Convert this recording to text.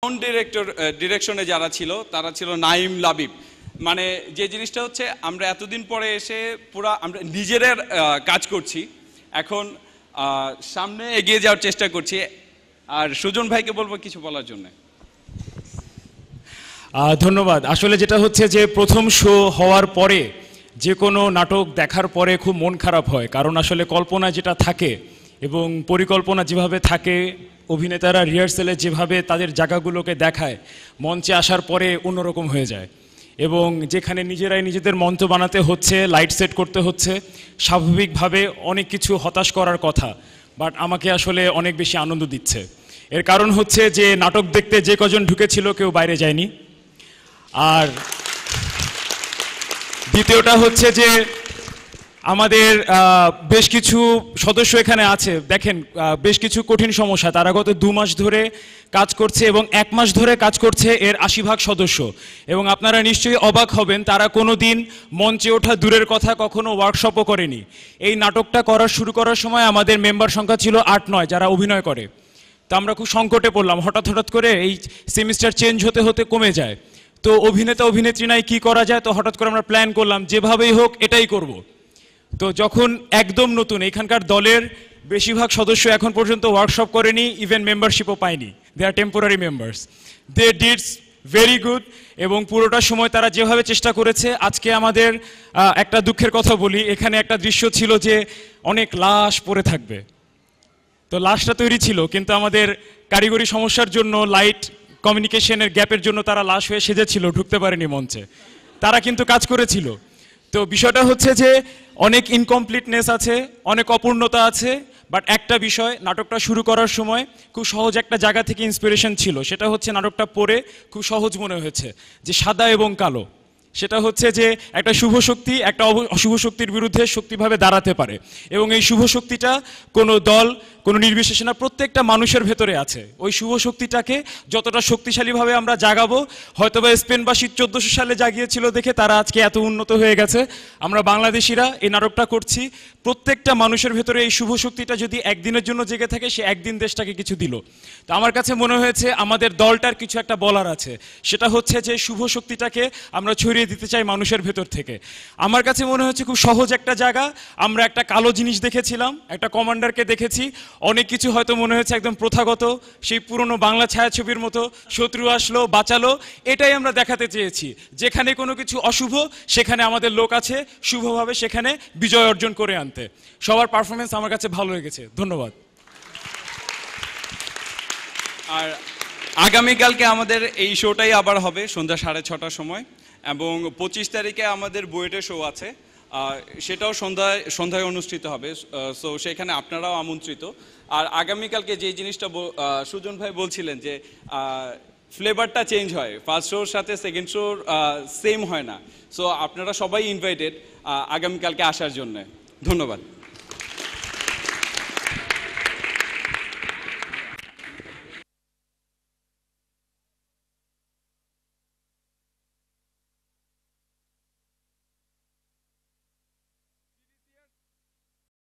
Sound ডিরেকশনে যারা ছিল তারা ছিল নাইম লাবিব। মানে যে জিনিসটা হচ্ছে আমরা এতদিন পরে এসে পুরা আমরা নিজেদের কাজ করছি, এখন সামনে এগিয়ে যাওয়ার চেষ্টা করছি। আর সুজন ভাইকে বলবো কিছু বলার জন্য। ধন্যবাদ। আসলে যেটা হচ্ছে যে প্রথম শো হওয়ার পরে যে কোনো নাটক দেখার পরে খুব মন খারাপ হয়, কারণ আসলে কল্পনা যেটা থাকে এবং পরিকল্পনা যেভাবে থাকে, অভিনেতারা রিহার্সেলে যেভাবে তাদের জায়গাগুলোকে দেখায়, মঞ্চে আসার পরে অন্যরকম হয়ে যায়। এবং যেখানে নিজেরাই নিজেদের মঞ্চ বানাতে হচ্ছে, লাইট সেট করতে হচ্ছে, স্বাভাবিকভাবে অনেক কিছু হতাশ করার কথা, বাট আমাকে আসলে অনেক বেশি আনন্দ দিচ্ছে। এর কারণ হচ্ছে যে নাটক দেখতে যে কজন ঢুকেছিল কেউ বাইরে যায়নি। আর দ্বিতীয়টা হচ্ছে যে আমাদের বেশ কিছু সদস্য এখানে আছে, দেখেন বেশ কিছু কঠিন সমস্যা, তারা গত 2 মাস ধরে কাজ করছে এবং 1 মাস ধরে কাজ করছে এর 80% সদস্য। এবং আপনারা নিশ্চয়ই অবাক হবেন, তারা কোনো দিন মঞ্চে ওঠা দূরের কথা কখনো ওয়ার্কশপও করেনি। এই নাটকটা শুরু করার সময় আমাদের মেম্বার সংখ্যা ছিল 8-9 যারা অভিনয় করে। তো আমরা খুব সংকটে পড়লাম, হঠাৎ করে এই সেমিস্টার চেঞ্জ হতে হতে কমে যায়। তো অভিনেতা অভিনেত্রী নাই কী করা যায়, তো হঠাৎ করে আমরা প্ল্যান করলাম যেভাবেই হোক এটাই করব। তো যখন একদম নতুন, এখানকার দলের বেশিরভাগ সদস্য এখন পর্যন্ত ওয়ার্কশপ করেনি, ইভেন মেম্বারশিপও পায়নি, দে আর টেম্পোরারি মেম্বার্স, দে ডিডস ভেরি গুড। এবং পুরোটা সময় তারা যেভাবে চেষ্টা করেছে, আজকে আমাদের একটা দুঃখের কথা বলি, এখানে একটা দৃশ্য ছিল যে অনেক লাশ পড়ে থাকবে। তো লাশটা তৈরি ছিল, কিন্তু আমাদের কারিগরি সমস্যার জন্য, লাইট কমিউনিকেশনের গ্যাপের জন্য তারা লাশ হয়ে সেজেছিল, ঢুকতে পারেনি মঞ্চে। তারা কিন্তু কাজ করেছিল। তো বিষয়টা হচ্ছে যে অনেক ইনকমপ্লিটনেস আছে, অনেক অপূর্ণতা আছে, বাট একটা বিষয়, নাটকটা শুরু করার সময় খুব সহজ একটা জায়গা থেকে ইন্সপিরেশন ছিল। সেটা হচ্ছে নাটকটা পড়ে খুব সহজ মনে হয়েছে যে সাদা এবং কালো, সেটা হচ্ছে যে একটা শুভ শক্তি একটা অশুভ শক্তির বিরুদ্ধে শক্তিভাবে দাঁড়াতে পারে। এবং এই শুভ শক্তিটা কোনো দল, কোনো নির্বিশেষে না, প্রত্যেকটা মানুষের ভেতরে আছে। ওই শুভ শক্তিটাকে যতটা শক্তিশালীভাবে আমরা জাগাবো, হয়তোবা স্পেনবাসী 1400 সালে জাগিয়েছিল দেখে তারা আজকে এত উন্নত হয়ে গেছে। আমরা বাংলাদেশিরা এই নাটকটা করছি, প্রত্যেকটা মানুষের ভেতরে এই শুভ শক্তিটা যদি একদিনের জন্য জেগে থাকে, সে একদিন দেশটাকে কিছু দিল। তো আমার কাছে মনে হয়েছে আমাদের দলটার কিছু একটা বলার আছে, সেটা হচ্ছে যে শুভ শক্তিটাকে আমরা ছড়িয়ে দিতে চাই মানুষের ভেতর থেকে। আমার কাছে মনে হচ্ছে খুব সহজ একটা জায়গা। আমরা একটা কালো জিনিস দেখেছিলাম, একটা কমান্ডারকে দেখেছি, অনেক কিছু হয়তো মনে হচ্ছে একদম প্রথাগত, সেই পুরনো বাংলা ছায়াছবির মতো, শত্রু আসলো বাঁচালো, এটাই আমরা দেখাতে চেয়েছি। যেখানে কোনো কিছু অশুভ, সেখানে আমাদের লোক আছে শুভভাবে সেখানে বিজয় অর্জন করে আনতে। সবার পারফরমেন্স আমার কাছে ভালো লেগেছে, ধন্যবাদ। আর আগামীকালকে আমাদের এই শোটাই আবার হবে সন্ধ্যা 6:30টার সময়, এবং 25 তারিখে আমাদের বুয়েটে শো আছে, সেটাও সন্ধ্যায় অনুষ্ঠিত হবে। সো সেখানে আপনারাও আমন্ত্রিত। আর আগামীকালকে যে জিনিসটা সুজন ভাই বলছিলেন যে ফ্লেভারটা চেঞ্জ হয়, ফার্স্ট শোর সাথে সেকেন্ড শোর সেম হয় না। সো আপনারা সবাই ইনভাইটেড আগামীকালকে আসার জন্য। ধন্যবাদ।